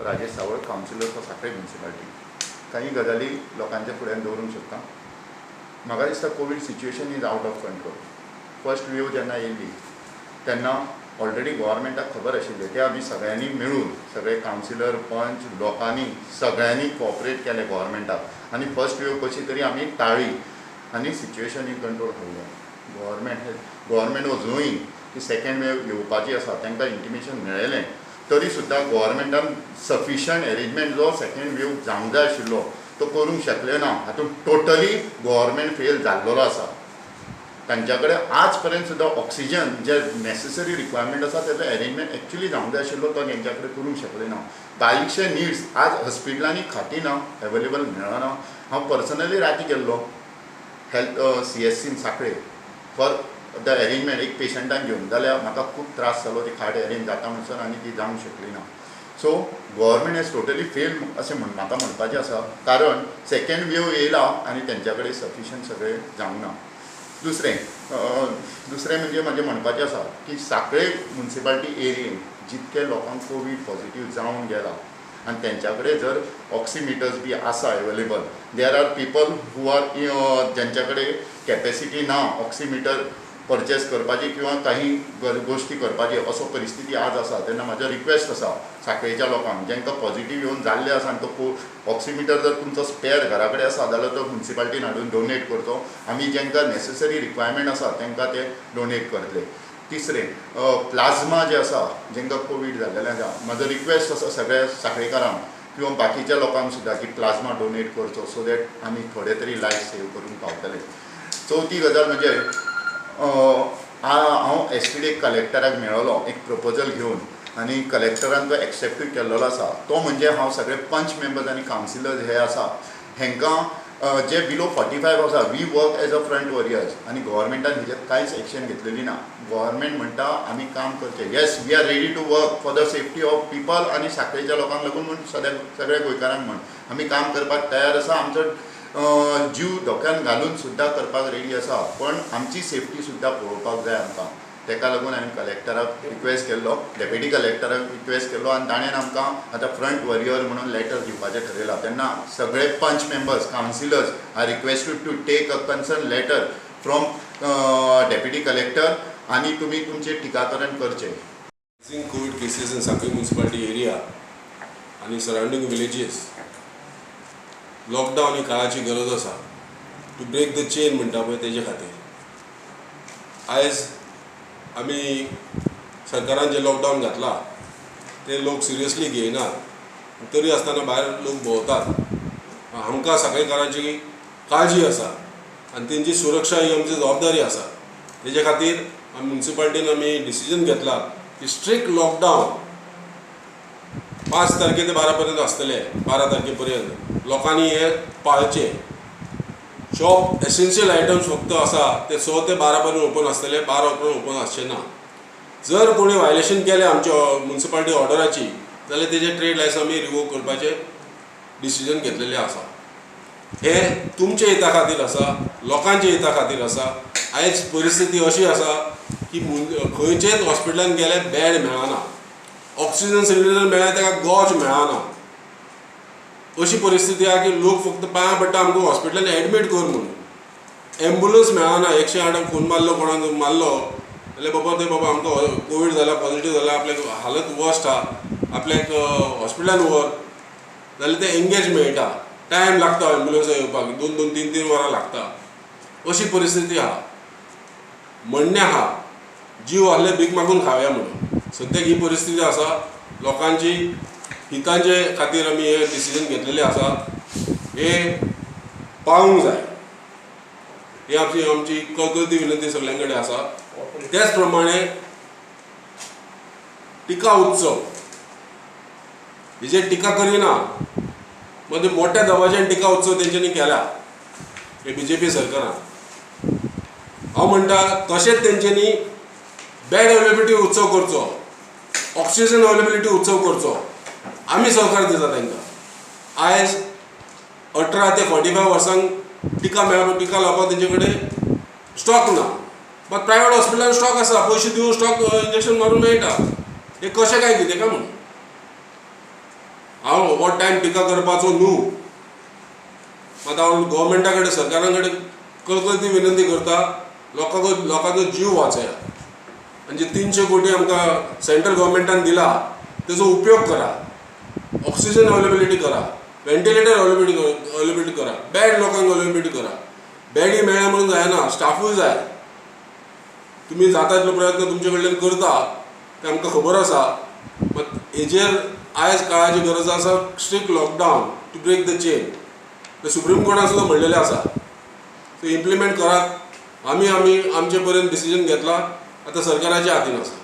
Rajesh Sawal, councillor for Sankhali municipality. काही गजाली लोकांच्या फुड्यान दवरूंक सोदता. म्हाका दिसता Covid situation is out of control. First wave जेन्ना येयली तेन्ना ऑलरेडी गोवोरमेंटाक खबर आशिल्लें ते आमी सगळ्यांनी मेळून सगळे कावन्सिलर, पंच, लोकांनी सगळ्यांनी कोऑपरेट केलें गोवोरमेंटाक आनी फर्स्ट वेव कशी तरी आमी टाळ्ळी आनी सिच्युएशन इन कंट्रोल हाडलें. गोवोरमेंट वॉज नोईंग की सेकेंड वेव येवपाची आसा, तांकां इंटिमेशन मेळयलें, तरी सुद्दां गोवोरमेंटान सफिशंट एरेंजमेंट जो सेकेंड वेव जावंक जाय आशिल्लो तो करूंक शकले ना. हातूंत टोटली गोवोरमेंट फेल जाल्लो आसा. तांच्या कडेन आज पर्यंत सुद्दां ऑक्सिजन जे नेसेसरी रिक्वायरमेंट आसा तेजो एरेंजमेंट एक्चुली जावंक जाय आशिल्लो तो तेंच्या कडेन करूंक शकले ना. बारीकशे निड्स आज हॉस्पिटलांनी खाटी ना, एवेलेबल मेळना. हांव पर्सनली राती गेल्लो health CSCन Sankhali for the arrangement एक पेशंटाक घेवन, जाल्यार म्हाका खूब त्रास जालो ती खाट एरेंज जाता म्हणसर आनी ती जावंक शकली ना. So government hedge totally fail अशें म्हाका म्हणपाचें आसा, कारण सेकेंड वेव येयला आनी तेंच्या कडेन सफिशंट सगळें जावंक ना. दुसरें म्हणजे म्हाजें म्हणपाचें आसा की सांखळे म्युनिसिपालिटी एरियेन जितके लोकांक कोवीड पॉझिटिव्ह जावन गेला आनी तेंच्या कडेन जर ऑक्सिमिटर्स बी आसा available, there are people who are जेंच्या कडेन कॅपेसिटी ना ऑक्सिमिटर परचेस करपाची किंवा काही गोश्टी करपाची असो परिस्थिती आज आसा. तेन्ना म्हाजो रिक्वेस्ट आसा सांखळेच्या लोकांक जांकां पॉझिटिव्ह येवन जाल्ले आसा आनी तो ऑक्सिमिटर जर तुमचो स्पेअर घरा कडेन आसा जाल्यार तो म्युनिसिपालिटीन हाडून डोनेट करचो. आमी जांकां नेसेसरी रिक्वायरमेंट आसा तांकां ते डोनेट करतले. तिसरें प्लाझ्मा जे आसा जांकां कोवीड जाल्लेलें आसा, म्हजो रिक्वेस्ट आसा सगळ्या सांखळेकारांक किंवा बाकीच्या लोकांक सुद्दां की प्लाझ्मा डोनेट करचो सो दॅट आमी थोडे तरी लायफ सेव करूंक पावतले. चवथी गजाल म्हणजे हांव एसटीडी कलेक्टराक मेळ्ळो एक प्रपोजल घेवन आनी कलेक्टरान तो एक्सेप्टूय केल्लो आसा. तो म्हणजे हांव सगळे पंच मेंबर्स आनी कावन्सिलर्स हे आसा हांकां जे बिलो 45 आसा, we work as a front warriors आनी गोवोरमेंटान हेजेर कांयच एक्शन घेतलेली ना. गोवोरमेंट म्हणटा आमी काम करचें, yes we are ready to work for the safety of people आनी सांखळेच्या लोकांक लागून म्हूण सगळ्या गोंयकारांक म्हण आमी काम करपाक तयार आसा. आमचो जीव धोक्यान घालून सुद्दां करपाक रेडी आसा, पण आमची सेफ्टी सुद्दां पळोवपाक जाय आमकां. तेका लागून हांवें कलेक्टराक रिक्वेस्ट केल्लो, डेप्युटी कलेक्टराक रिक्वेस्ट केल्लो आनी ताणें आमकां आतां फ्रंट वॉरियर म्हणून लेटर दिवपाचें ठरयलां. तेन्ना सगळे panch members, councillors I request to take a concern letter from deputy collector आनी तुमी तुमचें टिकाकरण करचें. Covid cases in Sankhali municipality area आनी सराउंडींग विलेजीस लॉकडावन ही काळाची गरज आसा. टू ब्रेक द चेन म्हणटा पळय तेजे खातीर आयज आमी सरकारान जे लॉकडावन घातला ते लोक सिरियसली घेयनात, तरी आसतना भायर लोक भोंवतात. आमकां सांखळेकारांची काळजी आसा आनी तेंची सुरक्षा ही आमची जबाबदारी आसा. तेजे खातीर म्युनिसिपालिटीन आमी डिसिजन घेतला की स्ट्रिक्ट लॉकडावन 5 तारखे ते 12 पर्यंत आसतले. 12 तारखे पर्यंत लोकांनी हे पाळचें. शॉप एसेन्शियल आयटम्स फक्त आसा ते 6 ते 12 पर्यंत ओपन आसतले, 12 उपरांत ओपन आसचे ना. जर कोणी वायलेशन केलें आमच्या म्युनिसिपालिटी ऑर्डराची जाल्यार तेजे ट्रेड लायसन्स आमी रिवोक करपाचें डिसिजन घेतलेलें आसा. हे तुमच्या हिता खातीर आसा, लोकांच्या हिता खातीर आसा. आयज परिस्थिती अशी आसा की खंयचेच हॉस्पिटलान गेले बेड मेळना, ऑक्सिजन सिलिंडर मेळ्ळा तेका गॉज मेळना. अशी परिस्थिती आहा की लोक फक्त पांयां पडटा आमकां हॉस्पिटलान एडमीट कर म्हणून. एम्बुलन्स मेळना. 108 फोन मारलो कोणाक मारलो जाल्यार बाबा आमकां कोवीड जाला, पॉझिटिव्ह जाला, आपल्याक हालत वर्स्ट आहा, आपल्याक हॉस्पिटलान व्हर जाल्यार ते एंगेज मेळटा. टायम लागता एम्बुलन्स येवपाक, 2-2, 3-3 वरां लागता. अशी परिस्थिती आहा. म्हणणें आहा जीव आहले भीक मागून खावया म्हणून. सद्याक ही परिस्थिती आसा. लोकांची हितांचे खातीर आमी हे डिसिजन घेतलेले आसा. हे पाळूंक जाय ही आमची कळकळती विनंती सगळ्यां कडेन आसा. त्याच प्रमाणे टिका उत्सव हेजेर टिका करिना, म्हणजे मोठ्या दबाज्यान टिका उत्सव तेंच्यांनी केला हे BJP सरकारान. हांव म्हणटा तशेंच तेंच्यांनी बेड अवेलेबिलिटी उत्सव करचो, ऑक्सिजन अवेलेबिलिटी उत्सव करचो. आमी सहकार दिता तांकां. आयज 18 ते 45 वर्सांक टिका लावपाक तेंचे कडेन स्टॉक ना, बट प्रायवेट हॉस्पिटलान स्टॉक आसा. पयशे दिवन स्टॉक इंजेक्शन मारून मेळटा. हे कशें काय कितें काय म्हणून हांव ओवर टायम टिका करपाचो न्हू. आतां हांव गव्हर्मेंटा कडेन सरकारा कडेन कळकळती विनंती करता, लोकांचो जीव वाचया. आनी जे 300 कोटी आमकां सेंट्रल गव्हर्मेंटान दिला तेजो उपयोग करा. ऑक्सिजन अवेलेबिलिटी करा, वेंटिलेटर अवेलेबिलिटी करा, बॅड लोकांक अवेलेबिलिटी करा. बॅडी मेळ्ळा म्हणून जायना, स्टाफूय जाय. तुमी जाता तितलो प्रयत्न तुमचे कडल्यान करता तें आमकां खबर आसा. बट हेजेर आयज काळाची गरज आसा strict lockdown to break the chain. ते सुप्रीम कोर्टान सुद्दां म्हणलेलें आसा. सो इम्प्लिमेंट करात. आमी आमचे पर्यंत डिसिजन घेतला, आतां सरकाराच्या हातीन आसा.